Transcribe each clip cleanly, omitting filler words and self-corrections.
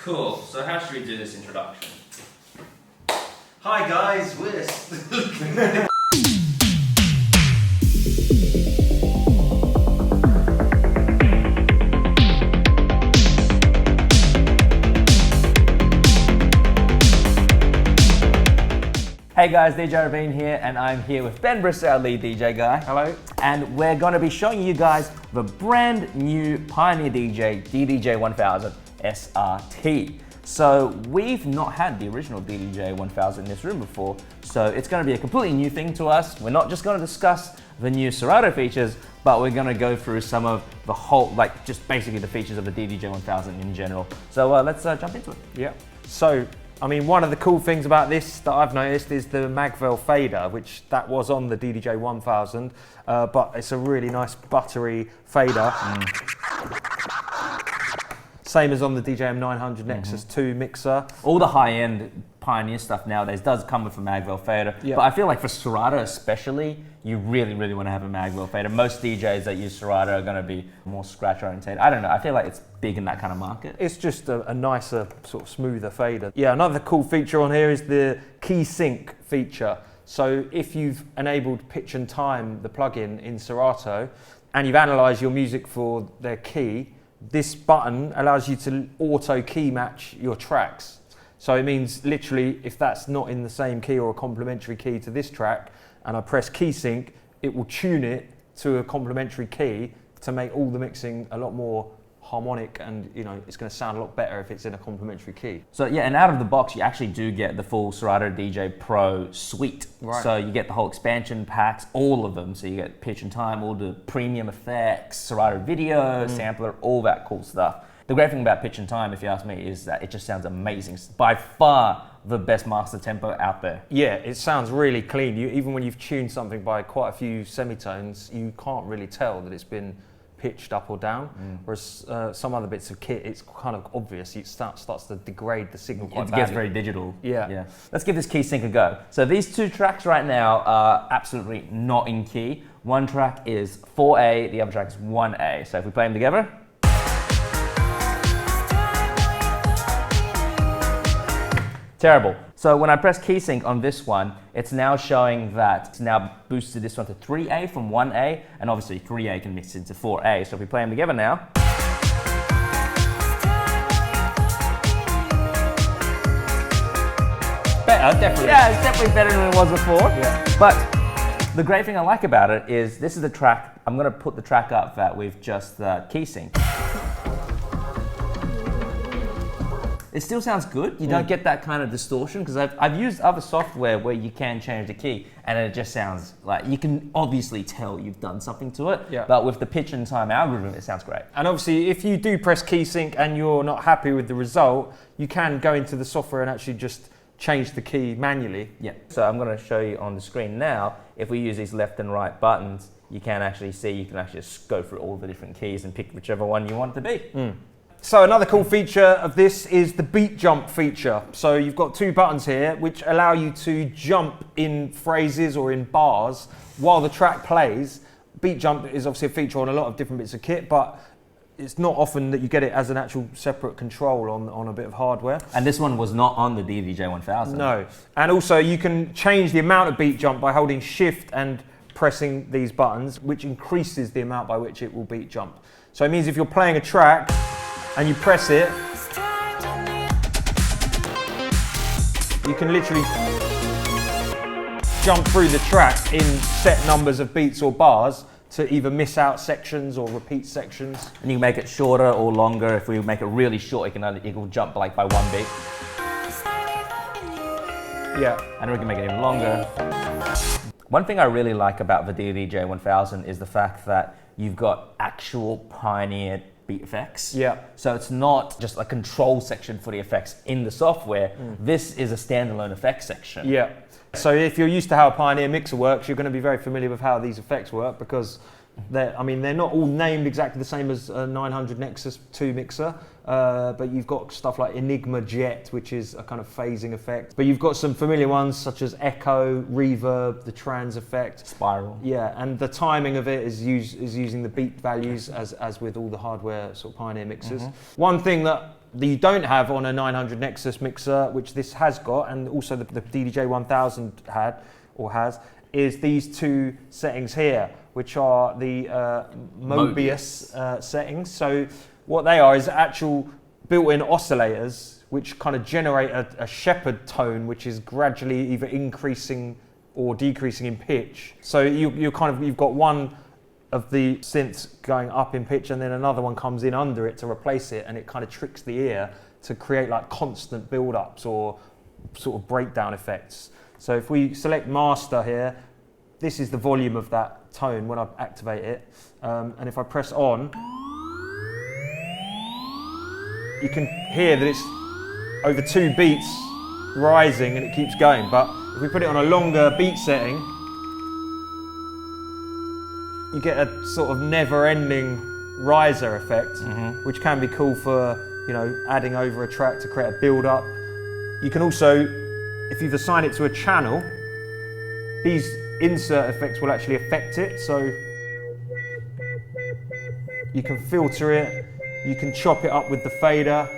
Cool, so how should we do this introduction? Hi guys, we're... Hey guys, DJ Ravine here, and I'm here with Ben Bristow, our lead DJ guy. Hello. And we're going to be showing you guys the brand new Pioneer DJ DDJ-1000SRT. So we've not had the original DDJ-1000 in this room before, so it's going to be a completely new thing to us. We're not just going to discuss the new Serato features, but we're going to go through some of the whole, just basically the features of the DDJ-1000 in general. So let's jump into it. Yeah. So, I mean, one of the cool things about this that I've noticed is the Magvel fader, which that was on the DDJ-1000, but it's a really nice buttery fader. Same as on the DJM-900 Nexus 2 mixer. All the high-end Pioneer stuff nowadays does come with a Magvel fader, but I feel like for Serato especially, you really, really want to have a Magvel fader. Most DJs that use Serato are going to be more scratch oriented. I don't know, I feel like it's big in that kind of market. It's just a nicer, sort of smoother fader. Yeah, another cool feature on here is the key sync feature. So if you've enabled pitch and time, the plugin in Serato, and you've analysed your music for their key, this button allows you to auto key match your tracks. So it means literally if that's not in the same key or a complementary key to this track, and I press key sync, it will tune it to a complementary key to make all the mixing a lot more harmonic, and it's going to sound a lot better if it's in a complementary key. So yeah, and out of the box you actually do get the full Serato DJ Pro suite. Right. So you get the whole expansion packs, all of them. So you get pitch and time, all the premium effects, Serato video, sampler, all that cool stuff. The great thing about pitch and time, if you ask me, is that it just sounds amazing. By far the best master tempo out there. Yeah, it sounds really clean. Even when you've tuned something by quite a few semitones, you can't really tell that it's been pitched up or down, whereas some other bits of kit, it's kind of obvious. It starts to degrade the signal quite badly. It gets very digital. Yeah. Let's give this key sync a go. So these two tracks right now are absolutely not in key. One track is 4A, the other track is 1A. So if we play them together. Terrible. So when I press key sync on this one, it's now showing that it's now boosted this one to 3A from 1A, and obviously 3A can mix into 4A. So if we play them together now. Better, definitely. Yeah, it's definitely better than it was before. Yeah. But the great thing I like about it is this is the track, I'm going to put the track up that we've just key synced. It still sounds good. You don't get that kind of distortion, because I've used other software where you can change the key and it just sounds like, you can obviously tell you've done something to it, but with the pitch and time algorithm, it sounds great. And obviously if you do press key sync and you're not happy with the result, you can go into the software and actually just change the key manually. Yeah, so I'm going to show you on the screen now, if we use these left and right buttons, you can actually see, you can actually just go through all the different keys and pick whichever one you want it to be. So another cool feature of this is the beat jump feature. So you've got two buttons here which allow you to jump in phrases or in bars while the track plays. Beat jump is obviously a feature on a lot of different bits of kit, but it's not often that you get it as an actual separate control on a bit of hardware. And this one was not on the DDJ-1000. No. And also you can change the amount of beat jump by holding shift and pressing these buttons, which increases the amount by which it will beat jump. So it means if you're playing a track and you press it, you can literally jump through the track in set numbers of beats or bars to either miss out sections or repeat sections. And you can make it shorter or longer. If we make it really short, it will jump like by one beat. Yeah. And we can make it even longer. One thing I really like about the DDJ-1000 is the fact that you've got actual Pioneer beat effects. Yeah. So it's not just a control section for the effects in the software. This is a standalone effects section. Yeah. So if you're used to how a Pioneer mixer works, you're going to be very familiar with how these effects work, because they're not all named exactly the same as a 900 Nexus 2 mixer, but you've got stuff like Enigma Jet, which is a kind of phasing effect. But you've got some familiar ones such as Echo, Reverb, the Trans effect. Spiral. Yeah, and the timing of it is using the beat values as with all the hardware sort of Pioneer mixers. One thing that that you don't have on a 900 Nexus mixer, which this has got, and also the DDJ-1000 had or has, is these two settings here, which are the Mobius settings. So what they are is actual built-in oscillators which kind of generate a shepherd tone, which is gradually either increasing or decreasing in pitch. So you've got one of the synths going up in pitch, and then another one comes in under it to replace it, and it kind of tricks the ear to create like constant build-ups or sort of breakdown effects. So if we select master here, this is the volume of that tone when I activate it, and if I press on, you can hear that it's over 2 beats rising and it keeps going. But if we put it on a longer beat setting, you get a sort of never-ending riser effect, which can be cool for, you know, adding over a track to create a build-up. You can also, if you've assigned it to a channel, these insert effects will actually affect it. So you can filter it, you can chop it up with the fader.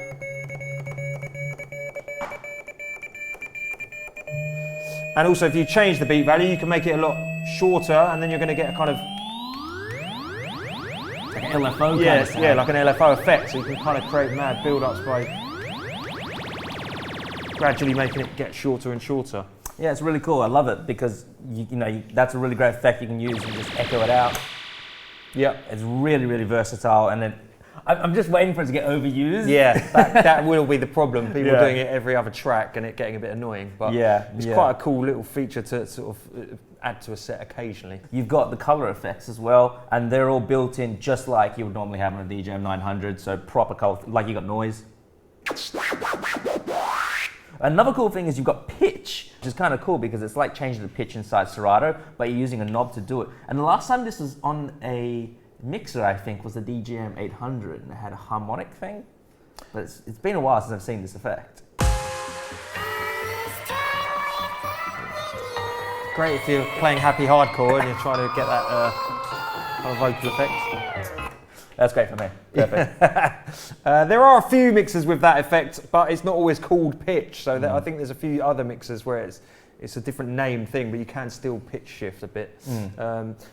And also, if you change the beat value, you can make it a lot shorter, and then you're going to get a kind of LFO kind of sound. Yeah, like an LFO effect. So you can kind of create mad build-ups by gradually making it get shorter and shorter. Yeah, it's really cool. I love it because that's a really great effect you can use and just echo it out. Yeah, it's really, really versatile, and then I'm just waiting for it to get overused. Yeah, that will be the problem. People doing it every other track and it getting a bit annoying. But it's quite a cool little feature to sort of add to a set occasionally. You've got the color effects as well, and they're all built in just like you would normally have on a DJM-900. So proper color, like you got noise. Another cool thing is you've got pitch, which is kind of cool because it's like changing the pitch inside Serato, but you're using a knob to do it. And the last time this was on a mixer, I think, was the DJM-800, and it had a harmonic thing. But it's been a while since I've seen this effect. Great if you're playing happy hardcore and you're trying to get that kind of vocal effect. That's great for me. Perfect. There are a few mixers with that effect, but it's not always called pitch. So I think there's a few other mixers where it's a different name thing, but you can still pitch shift a bit.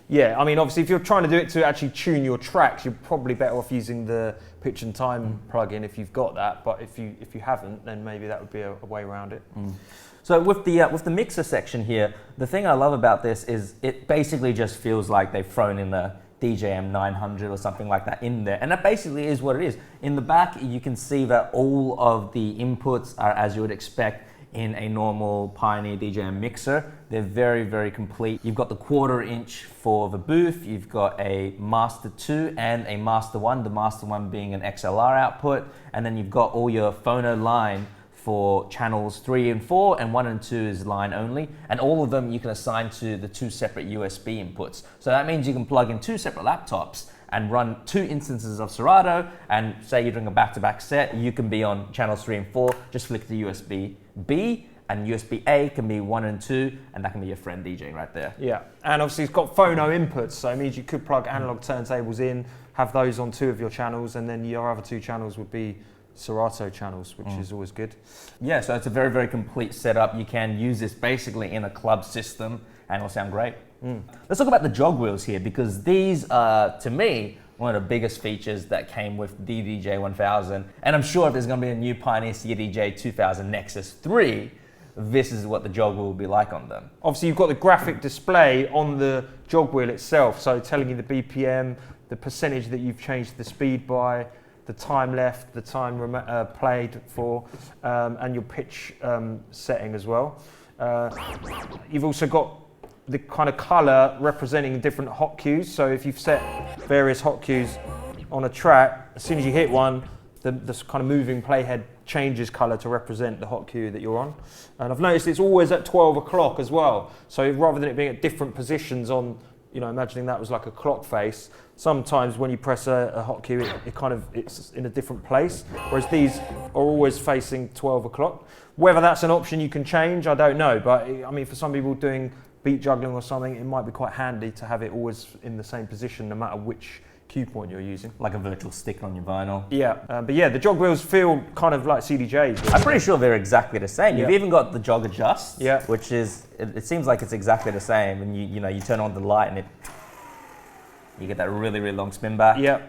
Yeah, I mean, obviously, if you're trying to do it to actually tune your tracks, you're probably better off using the pitch and time plugin if you've got that. But if you haven't, then maybe that would be a way around it. So with the mixer section here, the thing I love about this is it basically just feels like they've thrown in the DJM-900 or something like that in there, and that basically is what it is. In the back, you can see that all of the inputs are as you would expect in a normal Pioneer DJM mixer. They're very, very complete. You've got the 1/4 inch for the booth, you've got a Master 2 and a Master 1, the Master 1 being an XLR output, and then you've got all your phono line for channels 3 and 4, and 1 and 2 is line only, and all of them you can assign to the 2 separate USB inputs. So that means you can plug in 2 separate laptops and run 2 instances of Serato, and say you're doing a back-to-back set, you can be on channels 3 and 4, just flick the USB-B, and USB-A can be 1 and 2, and that can be your friend DJing right there. Yeah, and obviously it's got phono inputs, so it means you could plug analog turntables in, have those on 2 of your channels, and then your other 2 channels would be Serato channels, which is always good. Yeah, so it's a very, very complete setup. You can use this basically in a club system and it'll sound great. Let's talk about the jog wheels here, because these are, to me, one of the biggest features that came with DDJ-1000. And I'm sure if there's going to be a new Pioneer DDJ-1000 Nexus 3, this is what the jog wheel will be like on them. Obviously, you've got the graphic display on the jog wheel itself, so telling you the BPM, the percentage that you've changed the speed by, the time left, the time played for, and your pitch setting as well. You've also got the kind of color representing different hot cues. So if you've set various hot cues on a track, as soon as you hit one, the kind of moving playhead changes color to represent the hot cue that you're on. And I've noticed it's always at 12 o'clock as well. So rather than it being at different positions on, imagining that was like a clock face, sometimes when you press a hot cue, it's in a different place, whereas these are always facing 12 o'clock. Whether that's an option you can change, I don't know, but I mean, for some people doing beat juggling or something, it might be quite handy to have it always in the same position, no matter which cue point you're using. Like a virtual sticker on your vinyl. Yeah, but yeah, the jog wheels feel kind of like CDJs. Really. I'm pretty sure they're exactly the same. Yeah. You've even got the jog adjust, Yeah. which is, it seems like it's exactly the same. And you turn on the light and you get that really, really long spin back. Yeah.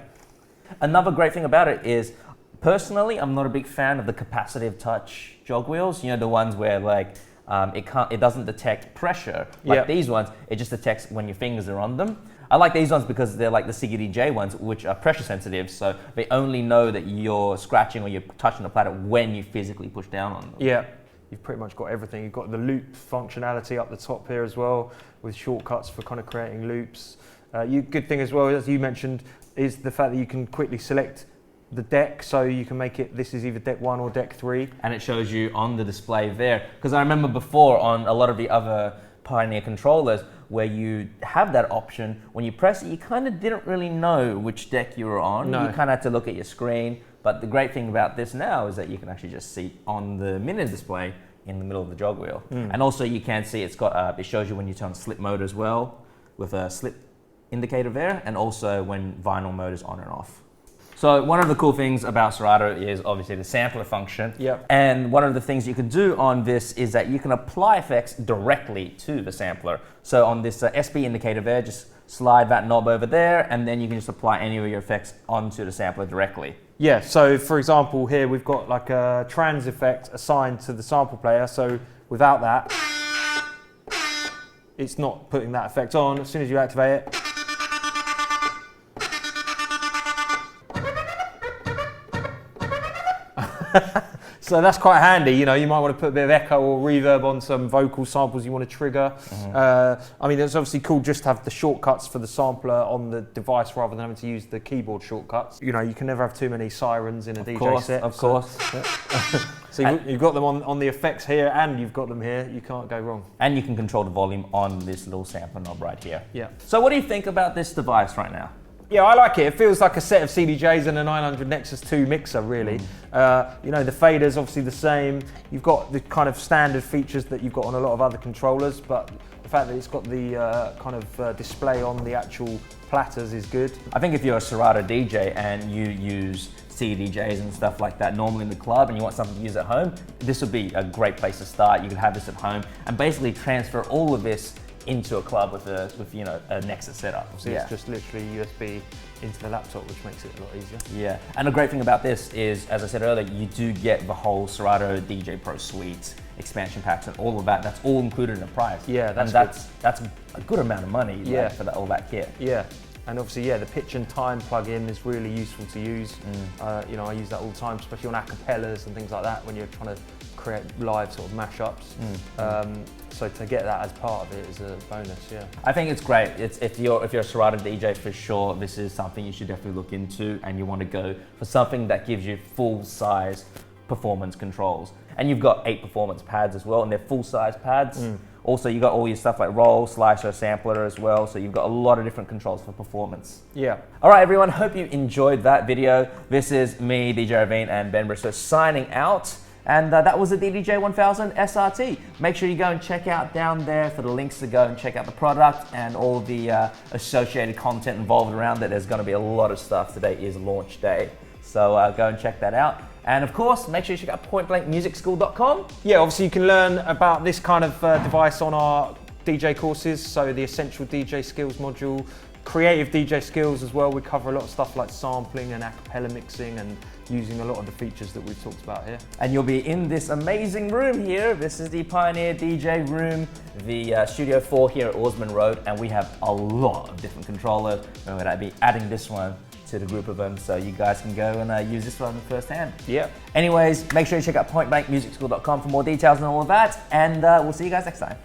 Another great thing about it is, personally, I'm not a big fan of the capacitive touch jog wheels. You know, the ones where like, it doesn't detect pressure. Like these ones, it just detects when your fingers are on them. I like these ones because they're like the CDJ ones, which are pressure sensitive, so they only know that you're scratching or you're touching the platter when you physically push down on them. Yeah, you've pretty much got everything. You've got the loop functionality up the top here as well, with shortcuts for kind of creating loops. Good thing as well, as you mentioned, is the fact that you can quickly select the deck, so you can make it, this is either deck 1 or deck 3. And it shows you on the display there. Because I remember before on a lot of the other Pioneer controllers, where you have that option, when you press it, you kind of didn't really know which deck you were on. No. You kind of had to look at your screen. But the great thing about this now is that you can actually just see on the mini display in the middle of the jog wheel. And also you can see it's got, it shows you when you turn slip mode as well, with a slip indicator there, and also when vinyl mode is on and off. So one of the cool things about Serato is obviously the sampler function. Yep. And one of the things you can do on this is that you can apply effects directly to the sampler. So on this SP indicator there, just slide that knob over there, and then you can just apply any of your effects onto the sampler directly. Yeah, so for example here we've got like a trans effect assigned to the sample player, so without that, it's not putting that effect on. As soon as you activate it, so that's quite handy. You know, you might want to put a bit of echo or reverb on some vocal samples you want to trigger. I mean, it's obviously cool just to have the shortcuts for the sampler on the device rather than having to use the keyboard shortcuts. You know, you can never have too many sirens in a DJ set. Of course. So you've got them on the effects here, and you've got them here. You can't go wrong. And you can control the volume on this little sampler knob right here. Yeah. So what do you think about this device right now? Yeah, I like it. It feels like a set of CDJs and a 900 Nexus 2 mixer, really. You know, the fader's obviously the same. You've got the kind of standard features that you've got on a lot of other controllers, but the fact that it's got the kind of display on the actual platters is good. I think if you're a Serato DJ and you use CDJs and stuff like that normally in the club and you want something to use at home, this would be a great place to start. You could have this at home and basically transfer all of this into a club with a Nexus setup. So it's just literally USB into the laptop, which makes it a lot easier. Yeah, and the great thing about this is, as I said earlier, you do get the whole Serato DJ Pro suite, expansion packs and all of that. That's all included in the price. Yeah, that's a good amount of money for all that kit. Yeah. And obviously, the pitch and time plug-in is really useful to use. You know, I use that all the time, especially on acapellas and things like that when you're trying to create live sort of mashups. So to get that as part of it is a bonus, yeah. I think it's great. If you're a Serato DJ, for sure, this is something you should definitely look into, and you want to go for something that gives you full-size performance controls. And you've got 8 performance pads as well, and they're full-size pads. Also, you got all your stuff like roll, slicer, sampler as well, so you've got a lot of different controls for performance. Yeah. All right, everyone, hope you enjoyed that video. This is me, DJ Ravine and Ben Bristow, signing out. And that was the DDJ-1000SRT. Make sure you go and check out down there for the links to go and check out the product and all the associated content involved around it. There's going to be a lot of stuff. Today is launch day. So go and check that out. And of course, make sure you check out pointblankmusicschool.com. Yeah, obviously you can learn about this kind of device on our DJ courses. So the Essential DJ Skills module, Creative DJ Skills as well. We cover a lot of stuff like sampling and acapella mixing and using a lot of the features that we've talked about here. And you'll be in this amazing room here. This is the Pioneer DJ room, the Studio 4 here at Orsman Road, and we have a lot of different controllers. And we're going to be adding this one to the group of them, so you guys can go and use this one firsthand. Yeah. Anyways, make sure you check out pointblankmusicschool.com for more details and all of that, and we'll see you guys next time.